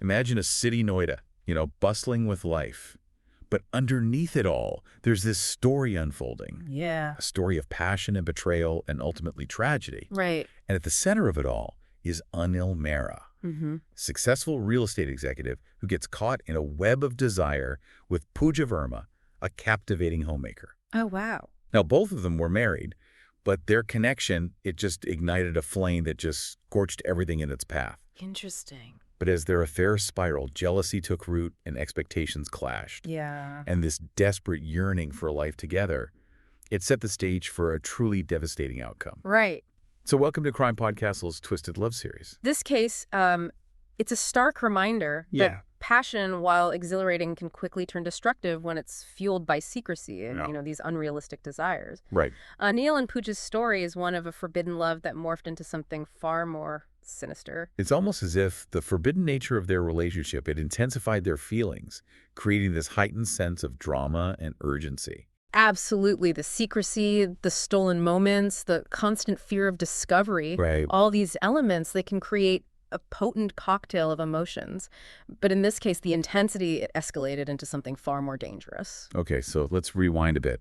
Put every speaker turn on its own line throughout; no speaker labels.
Imagine a city Noida, bustling with life. But underneath it all, there's this story unfolding.
Yeah.
A story of passion and betrayal and ultimately tragedy.
Right.
And at the center of it all is Anil Mehra, successful real estate executive who gets caught in a web of desire with Pooja Verma, a captivating homemaker.
Oh, wow.
Now, both of them were married, but their connection, it just ignited a flame that just scorched everything in its path.
Interesting.
But as their affair spiraled, jealousy took root and expectations clashed.
Yeah.
And this desperate yearning for a life together, it set the stage for a truly devastating outcome.
Right.
So welcome to CrimePod Castle's Twisted Love series.
This case, it's a stark reminder that passion, while exhilarating, can quickly turn destructive when it's fueled by secrecy and, these unrealistic desires.
Right.
Anil and Pooja's story is one of a forbidden love that morphed into something far more sinister.
It's almost as if the forbidden nature of their relationship had intensified their feelings, creating this heightened sense of drama and urgency.
Absolutely. The secrecy, the stolen moments, the constant fear of discovery,
Right.
all these elements, they can create a potent cocktail of emotions. But in this case, the intensity, it escalated into something far more dangerous.
Okay, so let's rewind a bit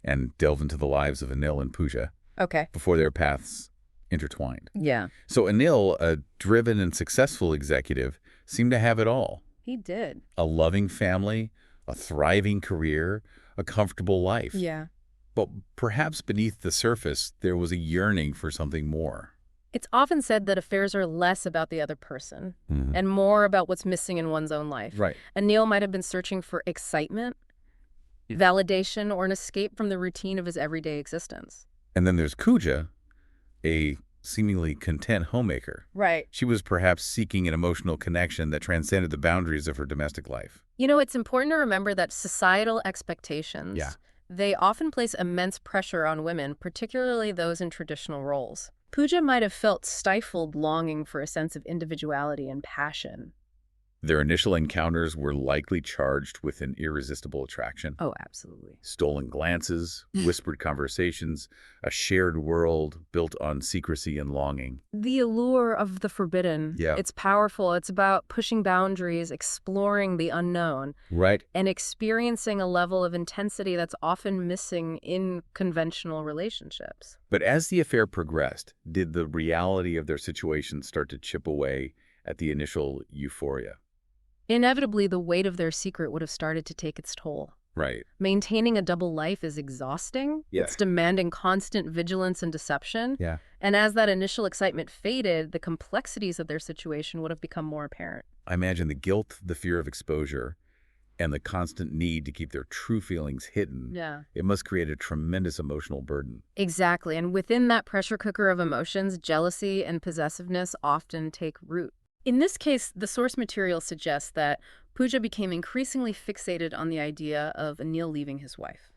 and delve into the lives of Anil and Pooja
Okay.
before their paths intertwined.
Yeah.
So Anil, a driven and successful executive, seemed to have it all.
He did.
A loving family, a thriving career, a comfortable life.
Yeah.
But perhaps beneath the surface, there was a yearning for something more.
It's often said that affairs are less about the other person and more about what's missing in one's own life.
Right.
Anil might have been searching for excitement, validation, or an escape from the routine of his everyday existence.
And then there's Pooja, a seemingly content homemaker.
Right.
She was perhaps seeking an emotional connection that transcended the boundaries of her domestic life.
It's important to remember that societal expectations, they often place immense pressure on women, particularly those in traditional roles. Pooja might have felt stifled longing for a sense of individuality and passion.
Their initial encounters were likely charged with an irresistible attraction.
Oh, absolutely.
Stolen glances, whispered conversations, a shared world built on secrecy and longing.
The allure of the forbidden, it's powerful. It's about pushing boundaries, exploring the unknown,
Right.
and experiencing a level of intensity that's often missing in conventional relationships.
But as the affair progressed, did the reality of their situation start to chip away at the initial euphoria?
Inevitably, the weight of their secret would have started to take its toll.
Right.
Maintaining a double life is exhausting.
Yeah.
It's demanding constant vigilance and deception.
Yeah.
And as that initial excitement faded, the complexities of their situation would have become more apparent.
I imagine the guilt, the fear of exposure, and the constant need to keep their true feelings hidden.
Yeah.
It must create a tremendous emotional burden.
Exactly. And within that pressure cooker of emotions, jealousy and possessiveness often take root. In this case, the source material suggests that Pooja became increasingly fixated on the idea of Anil leaving his wife.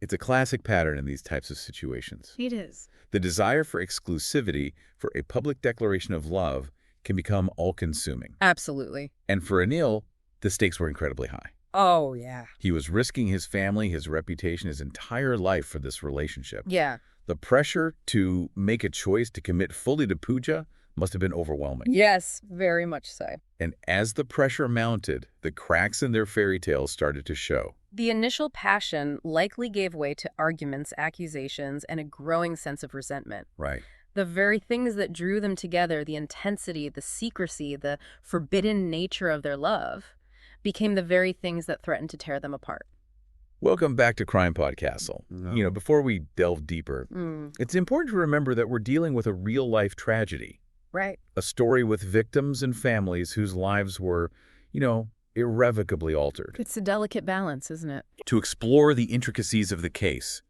It's a classic pattern in these types of situations.
It is.
The desire for exclusivity, for a public declaration of love, can become all-consuming.
Absolutely.
And for Anil, the stakes were incredibly high.
Oh, yeah.
He was risking his family, his reputation, his entire life for this relationship.
Yeah.
The pressure to make a choice to commit fully to Pooja must have been overwhelming.
Yes, very much so.
And as the pressure mounted, the cracks in their fairy tale started to show.
The initial passion likely gave way to arguments, accusations, and a growing sense of resentment.
Right.
The very things that drew them together, the intensity, the secrecy, the forbidden nature of their love, became the very things that threatened to tear them apart.
Welcome back to CrimePod Castle. Before we delve deeper, it's important to remember that we're dealing with a real-life tragedy.
Right.
A story with victims and families whose lives were, irrevocably altered.
It's a delicate balance, isn't it?
To explore the intricacies of the case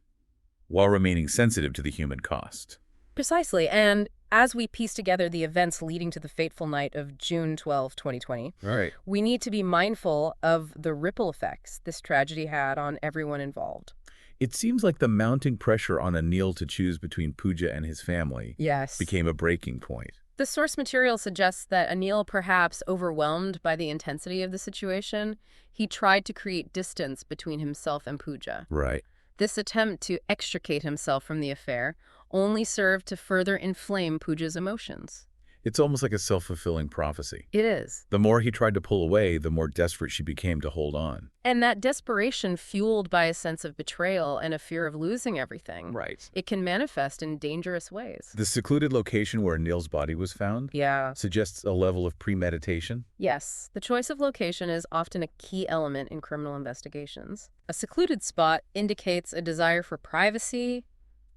while remaining sensitive to the human cost.
Precisely. And as we piece together the events leading to the fateful night of June 12, 2020,
Right.
we need to be mindful of the ripple effects this tragedy had on everyone involved.
It seems like the mounting pressure on Anil to choose between Pooja and his family became a breaking point.
The source material suggests that Anil, perhaps overwhelmed by the intensity of the situation, he tried to create distance between himself and Pooja.
Right.
This attempt to extricate himself from the affair only served to further inflame Pooja's emotions.
It's almost like a self-fulfilling prophecy.
It is.
The more he tried to pull away, the more desperate she became to hold on.
And that desperation, fueled by a sense of betrayal and a fear of losing everything,
Right.
it can manifest in dangerous ways.
The secluded location where Neil's body was found suggests a level of premeditation.
Yes, the choice of location is often a key element in criminal investigations. A secluded spot indicates a desire for privacy,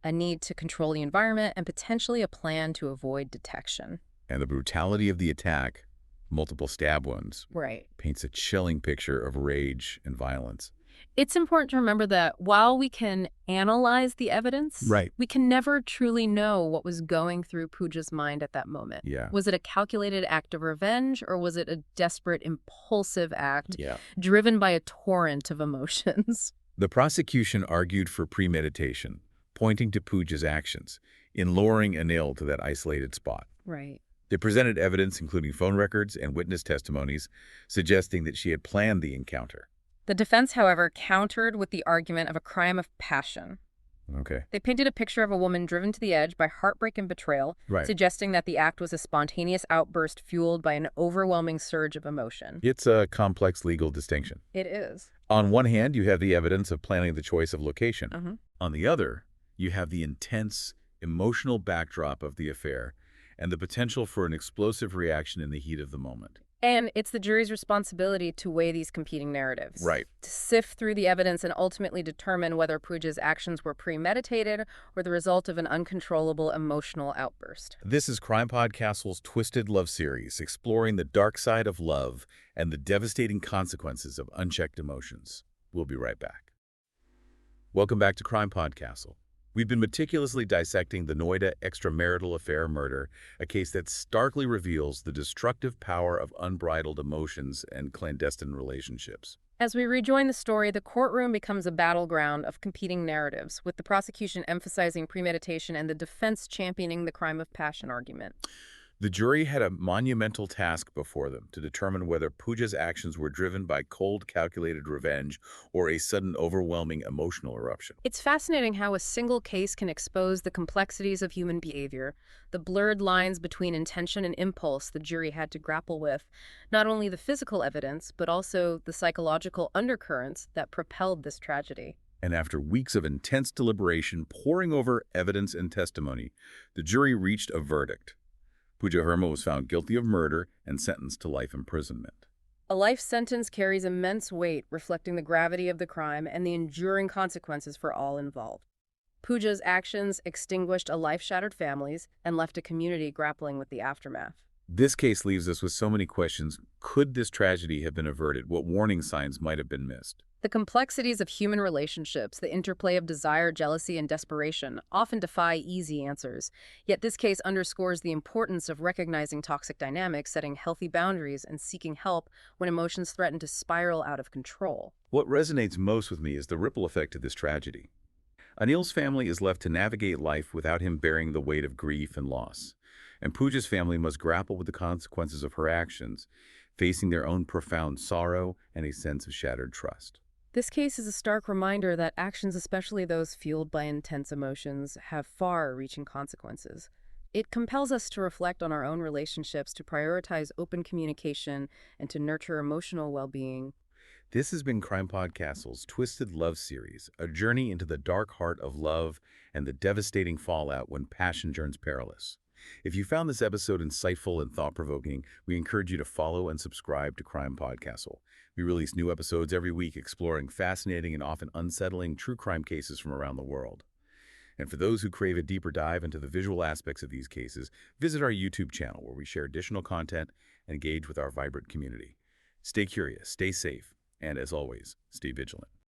a need to control the environment, and potentially a plan to avoid detection.
And the brutality of the attack, multiple stab wounds, paints a chilling picture of rage and violence.
It's important to remember that while we can analyze the evidence, we can never truly know what was going through Pooja's mind at that moment. Was it a calculated act of revenge, or was it a desperate, impulsive act driven by a torrent of emotions?
The prosecution argued for premeditation, pointing to Pooja's actions in luring Anil to that isolated spot. They presented evidence, including phone records and witness testimonies, suggesting that she had planned the encounter.
The defense, however, countered with the argument of a crime of passion. They painted a picture of a woman driven to the edge by heartbreak and betrayal, suggesting that the act was a spontaneous outburst fueled by an overwhelming surge of emotion.
It's a complex legal distinction.
It is.
On one hand, you have the evidence of planning the choice of location. On the other, you have the intense, emotional backdrop of the affair and the potential for an explosive reaction in the heat of the moment.
And it's the jury's responsibility to weigh these competing narratives.
To
sift through the evidence and ultimately determine whether Pooja's actions were premeditated or the result of an uncontrollable emotional outburst.
This is CrimePod Castle's Twisted Love series, exploring the dark side of love and the devastating consequences of unchecked emotions. We'll be right back. Welcome back to CrimePod Castle. We've been meticulously dissecting the Noida Extramarital Affair Murder, a case that starkly reveals the destructive power of unbridled emotions and clandestine relationships.
As we rejoin the story, the courtroom becomes a battleground of competing narratives, with the prosecution emphasizing premeditation and the defense championing the crime of passion argument.
The jury had a monumental task before them to determine whether Pooja's actions were driven by cold, calculated revenge or a sudden, overwhelming emotional eruption.
It's fascinating how a single case can expose the complexities of human behavior, the blurred lines between intention and impulse the jury had to grapple with, not only the physical evidence, but also the psychological undercurrents that propelled this tragedy.
And after weeks of intense deliberation, poring over evidence and testimony, the jury reached a verdict. Pooja Verma was found guilty of murder and sentenced to life imprisonment.
A life sentence carries immense weight, reflecting the gravity of the crime and the enduring consequences for all involved. Pooja's actions extinguished a life-shattered families and left a community grappling with the aftermath.
This case leaves us with so many questions. Could this tragedy have been averted? What warning signs might have been missed?
The complexities of human relationships, the interplay of desire, jealousy, and desperation, often defy easy answers. Yet this case underscores the importance of recognizing toxic dynamics, setting healthy boundaries, and seeking help when emotions threaten to spiral out of control.
What resonates most with me is the ripple effect of this tragedy. Anil's family is left to navigate life without him bearing the weight of grief and loss. And Pooja's family must grapple with the consequences of her actions, facing their own profound sorrow and a sense of shattered trust.
This case is a stark reminder that actions, especially those fueled by intense emotions, have far-reaching consequences. It compels us to reflect on our own relationships, to prioritize open communication, and to nurture emotional well-being.
This has been CrimePod Castle's Twisted Love series, a journey into the dark heart of love and the devastating fallout when passion turns perilous. If you found this episode insightful and thought-provoking, we encourage you to follow and subscribe to CrimePod Castle. We release new episodes every week exploring fascinating and often unsettling true crime cases from around the world. And for those who crave a deeper dive into the visual aspects of these cases, visit our YouTube channel where we share additional content and engage with our vibrant community. Stay curious, stay safe, and as always, stay vigilant.